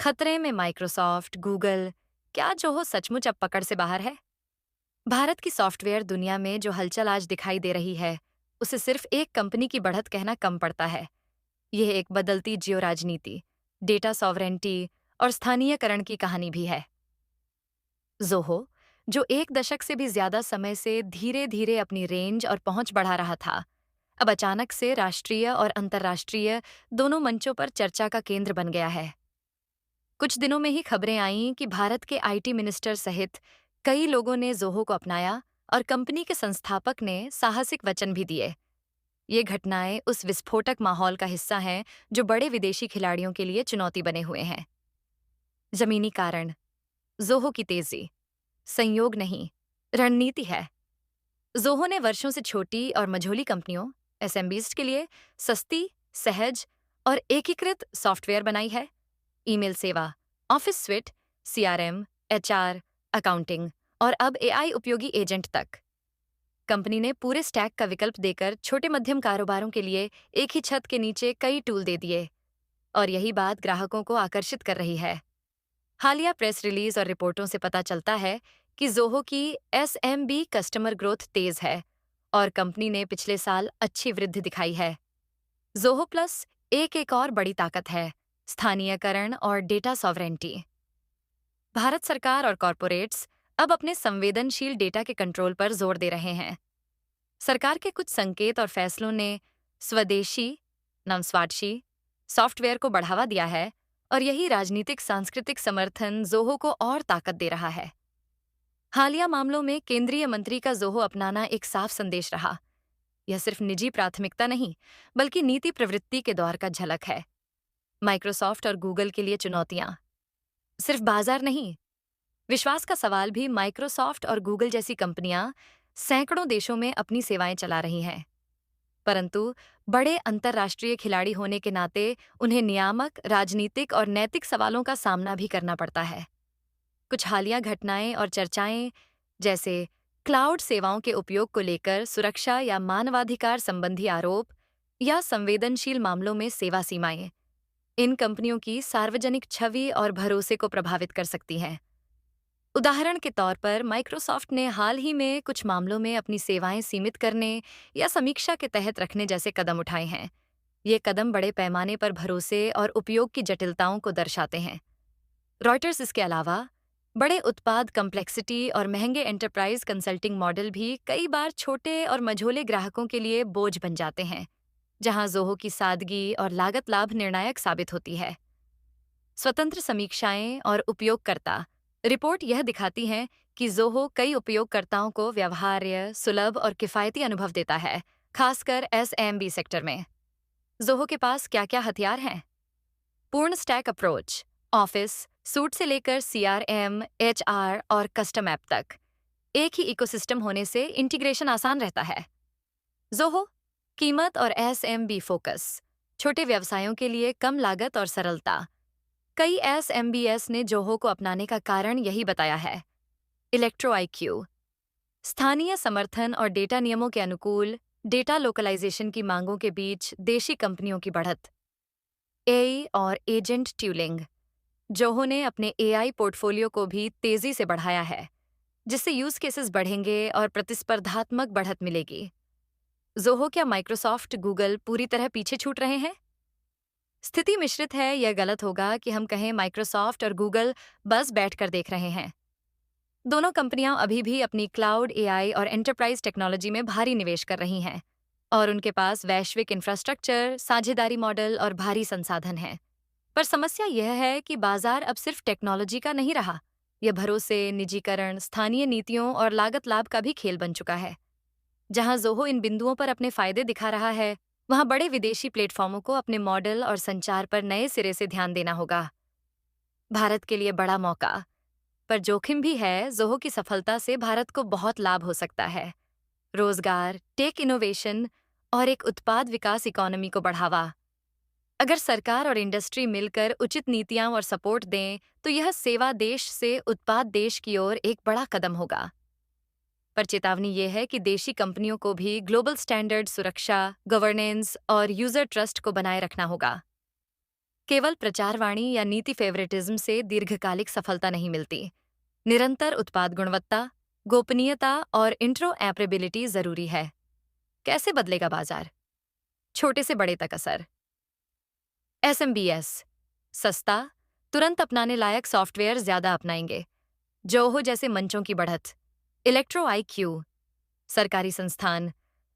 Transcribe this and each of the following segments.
खतरे में Microsoft, Google, क्या जोहो सचमुच अब पकड़ से बाहर है? भारत की सॉफ्टवेयर दुनिया में जो हलचल आज दिखाई दे रही है, उसे सिर्फ एक कंपनी की बढ़त कहना कम पड़ता है। यह एक बदलती जियो राजनीति, डेटा सॉवरेंटी और स्थानीयकरण की कहानी भी है। जोहो, जो एक दशक से भी ज्यादा समय से धीरे धीरे अपनी रेंज और पहुंच बढ़ा रहा था, अब अचानक से राष्ट्रीय और अंतर्राष्ट्रीय दोनों मंचों पर चर्चा का केंद्र बन गया है। कुछ दिनों में ही खबरें आईं कि भारत के आईटी मिनिस्टर सहित कई लोगों ने जोहो को अपनाया और कंपनी के संस्थापक ने साहसिक वचन भी दिए। ये घटनाएं उस विस्फोटक माहौल का हिस्सा हैं जो बड़े विदेशी खिलाड़ियों के लिए चुनौती बने हुए हैं। जमीनी कारण, जोहो की तेजी, संयोग नहीं, रणनीति है। जोहो ने वर्षों से छोटी और मझोली कंपनियों एसएमबीज के लिए सस्ती, सहज और एकीकृत सॉफ्टवेयर बनाई है। ईमेल सेवा, office sweet, CRM, HR, accounting और अब एआई उपयोगी एजेंट तक। कंपनी ने पूरे स्टैक का विकल्प देकर छोटे मध्यम कारोबारों के लिए एक ही छत के नीचे कई टूल दे दिए, और यही बात ग्राहकों को आकर्षित कर रही है। हालिया प्रेस रिलीज और रिपोर्टों से पता चलता है कि जोहो की एसएमबी कस्टमर ग्रोथ तेज है और कंपनी ने पिछले साल अच्छी वृद्धि दिखाई है। जोहो प्लस एक और बड़ी ताकत है, स्थानीयकरण और डेटा सॉवरेंटी। भारत सरकार और कॉरपोरेट्स अब अपने संवेदनशील डेटा के कंट्रोल पर जोर दे रहे हैं। सरकार के कुछ संकेत और फैसलों ने स्वदेशी, नवस्वादशी सॉफ्टवेयर को बढ़ावा दिया है, और यही राजनीतिक सांस्कृतिक समर्थन जोहो को और ताकत दे रहा है। हालिया मामलों में केंद्रीय मंत्री का जोहो अपनाना एक साफ संदेश रहा। यह सिर्फ निजी प्राथमिकता नहीं, बल्कि नीति प्रवृत्ति के दौर का झलक है। माइक्रोसॉफ्ट और गूगल के लिए चुनौतियां सिर्फ बाजार नहीं, विश्वास का सवाल भी। माइक्रोसॉफ्ट और गूगल जैसी कंपनियां सैकड़ों देशों में अपनी सेवाएं चला रही हैं, परंतु बड़े अंतर्राष्ट्रीय खिलाड़ी होने के नाते उन्हें नियामक, राजनीतिक और नैतिक सवालों का सामना भी करना पड़ता है। कुछ हालिया घटनाएं और चर्चाएं, जैसे क्लाउड सेवाओं के उपयोग को लेकर सुरक्षा या मानवाधिकार संबंधी आरोप, या संवेदनशील मामलों में सेवा सीमाएं, इन कंपनियों की सार्वजनिक छवि और भरोसे को प्रभावित कर सकती हैं। उदाहरण के तौर पर माइक्रोसॉफ्ट ने हाल ही में कुछ मामलों में अपनी सेवाएं सीमित करने या समीक्षा के तहत रखने जैसे कदम उठाए हैं। ये कदम बड़े पैमाने पर भरोसे और उपयोग की जटिलताओं को दर्शाते हैं। रॉयटर्स इसके अलावा बड़े उत्पाद कॉम्प्लेक्सिटी और महंगे एंटरप्राइज कंसल्टिंग मॉडल भी कई बार छोटे और मझोले ग्राहकों के लिए बोझ बन जाते हैं, जहां जोहो की सादगी और लागत लाभ निर्णायक साबित होती है। स्वतंत्र समीक्षाएं और उपयोगकर्ता रिपोर्ट यह दिखाती हैं कि जोहो कई उपयोगकर्ताओं को व्यवहार्य, सुलभ और किफ़ायती अनुभव देता है, खासकर एसएमबी सेक्टर में। जोहो के पास क्या-क्या हथियार हैं? पूर्ण स्टैक अप्रोच, ऑफिस सूट से लेकर सीआरएम, एचआर और कस्टम ऐप तक एक ही इकोसिस्टम होने से इंटीग्रेशन आसान रहता है। जोहो कीमत और एसएमबी फोकस, छोटे व्यवसायों के लिए कम लागत और सरलता। कई एसएमबीएस ने जोहो को अपनाने का कारण यही बताया है। इलेक्ट्रो आईक्यू, स्थानीय समर्थन और डेटा नियमों के अनुकूल डेटा लोकलाइजेशन की मांगों के बीच देशी कंपनियों की बढ़त। एआई और एजेंट ट्यूलिंग, जोहो ने अपने एआई पोर्टफोलियो को भी तेजी से बढ़ाया है, जिससे यूज केसेस बढ़ेंगे और प्रतिस्पर्धात्मक बढ़त मिलेगी। जोहो क्या माइक्रोसॉफ्ट, गूगल पूरी तरह पीछे छूट रहे हैं? स्थिति मिश्रित है। यह गलत होगा कि हम कहें माइक्रोसॉफ्ट और गूगल बस बैठकर देख रहे हैं। दोनों कंपनियां अभी भी अपनी क्लाउड, एआई और एंटरप्राइज टेक्नोलॉजी में भारी निवेश कर रही हैं, और उनके पास वैश्विक इंफ्रास्ट्रक्चर, साझेदारी मॉडल और भारी संसाधन हैं। पर समस्या यह है कि बाजार अब सिर्फ टेक्नोलॉजी का नहीं रहा। यह भरोसे, निजीकरण, स्थानीय नीतियों और लागत लाभ का भी खेल बन चुका है। जहां जोहो इन बिंदुओं पर अपने फायदे दिखा रहा है, वहां बड़े विदेशी प्लेटफॉर्मों को अपने मॉडल और संचार पर नए सिरे से ध्यान देना होगा। भारत के लिए बड़ा मौका, पर जोखिम भी है। जोहो की सफलता से भारत को बहुत लाभ हो सकता है। रोजगार, टेक इनोवेशन और एक उत्पाद विकास इकोनॉमी को बढ़ावा। अगर सरकार और इंडस्ट्री मिलकर उचित नीतियां और सपोर्ट दें, तो यह सेवा देश से उत्पाद देश की ओर एक बड़ा कदम होगा। पर चेतावनी यह है कि देशी कंपनियों को भी ग्लोबल स्टैंडर्ड, सुरक्षा, गवर्नेंस और यूजर ट्रस्ट को बनाए रखना होगा। केवल प्रचारवाणी या नीति फेवरेटिज्म से दीर्घकालिक सफलता नहीं मिलती। निरंतर उत्पाद गुणवत्ता, गोपनीयता और इंट्रोऑपरेबिलिटी जरूरी है। कैसे बदलेगा बाजार? छोटे से बड़े तक असर। एसएमबीएस सस्ता, तुरंत अपनाने लायक सॉफ्टवेयर ज्यादा अपनाएंगे। जोहो जैसे मंचों की बढ़त। इलेक्ट्रो आईक्यू सरकारी संस्थान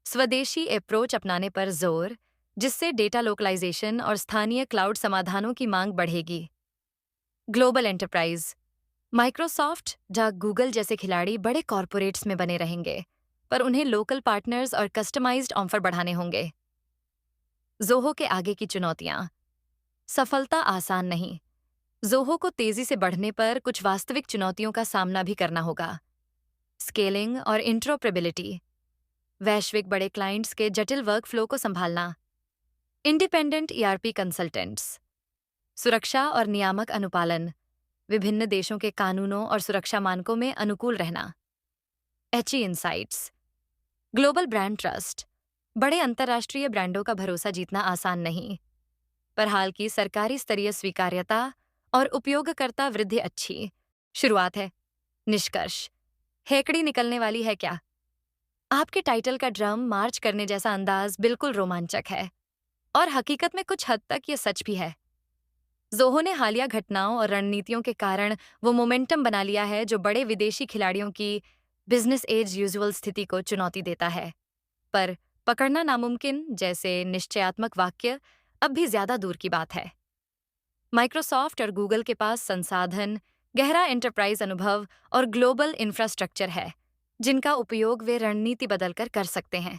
स्वदेशी अप्रोच अपनाने पर जोर, जिससे डेटा लोकलाइजेशन और स्थानीय क्लाउड समाधानों की मांग बढ़ेगी। ग्लोबल एंटरप्राइज माइक्रोसॉफ्ट या गूगल जैसे खिलाड़ी बड़े कॉरपोरेट्स में बने रहेंगे, पर उन्हें लोकल पार्टनर्स और कस्टमाइज्ड ऑफर बढ़ाने होंगे। जोहो के आगे की चुनौतियां। सफलता आसान नहीं। जोहो को तेजी से बढ़ने पर कुछ वास्तविक चुनौतियों का सामना भी करना होगा। स्केलिंग और इंट्रोपरेबिलिटी, वैश्विक बड़े क्लाइंट्स के जटिल वर्कफ्लो को संभालना। इंडिपेंडेंट ईआरपी कंसल्टेंट्स, सुरक्षा और नियामक अनुपालन, विभिन्न देशों के कानूनों और सुरक्षा मानकों में अनुकूल रहना। HE insights, global brand trust, बड़े अंतर्राष्ट्रीय ब्रांडों का भरोसा जीतना आसान नहीं, पर हाल की सरकारी स्तरीय स्वीकार्यता और उपयोगकर्ता वृद्धि अच्छी शुरुआत है। निष्कर्ष, हेकड़ी निकलने वाली है क्या? आपके टाइटल का ड्रम मार्च करने जैसा अंदाज बिल्कुल रोमांचक है, और हकीकत में कुछ हद तक ये सच भी है। जोहो ने हालिया घटनाओं और रणनीतियों के कारण वो मोमेंटम बना लिया है जो बड़े विदेशी खिलाड़ियों की बिजनेस एज यूजुअल स्थिति को चुनौती देता है। पर पकड़ना नामुमकिन जैसे निश्चयात्मक वाक्य अब भी ज्यादा दूर की बात है। माइक्रोसॉफ्ट और गूगल के पास संसाधन, गहरा एंटरप्राइज अनुभव और ग्लोबल इंफ्रास्ट्रक्चर है, जिनका उपयोग वे रणनीति बदलकर कर सकते हैं।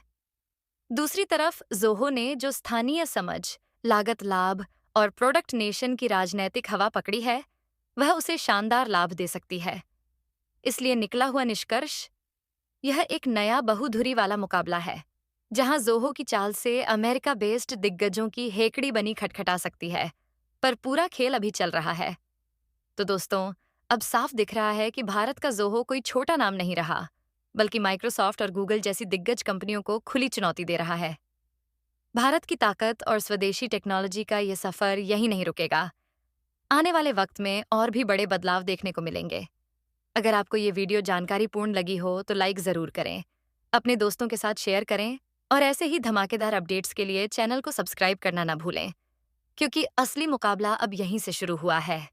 दूसरी तरफ जोहो ने जो स्थानीय समझ, लागत लाभ और प्रोडक्ट नेशन की राजनैतिक हवा पकड़ी है, वह उसे शानदार लाभ दे सकती है। इसलिए निकला हुआ निष्कर्ष, यह एक नया बहुधुरी वाला मुकाबला है, जहां जोहो की चाल से अमेरिका बेस्ड दिग्गजों की हेकड़ी बनी खटखटा सकती है, पर पूरा खेल अभी चल रहा है। तो दोस्तों, अब साफ दिख रहा है कि भारत का जोहो कोई छोटा नाम नहीं रहा, बल्कि माइक्रोसॉफ्ट और गूगल जैसी दिग्गज कंपनियों को खुली चुनौती दे रहा है। भारत की ताकत और स्वदेशी टेक्नोलॉजी का ये सफर यही नहीं रुकेगा। आने वाले वक्त में और भी बड़े बदलाव देखने को मिलेंगे। अगर आपको ये वीडियो जानकारीपूर्ण लगी हो तो लाइक ज़रूर करें, अपने दोस्तों के साथ शेयर करें और ऐसे ही धमाकेदार अपडेट्स के लिए चैनल को सब्सक्राइब करना ना भूलें, क्योंकि असली मुकाबला अब यहीं से शुरू हुआ है।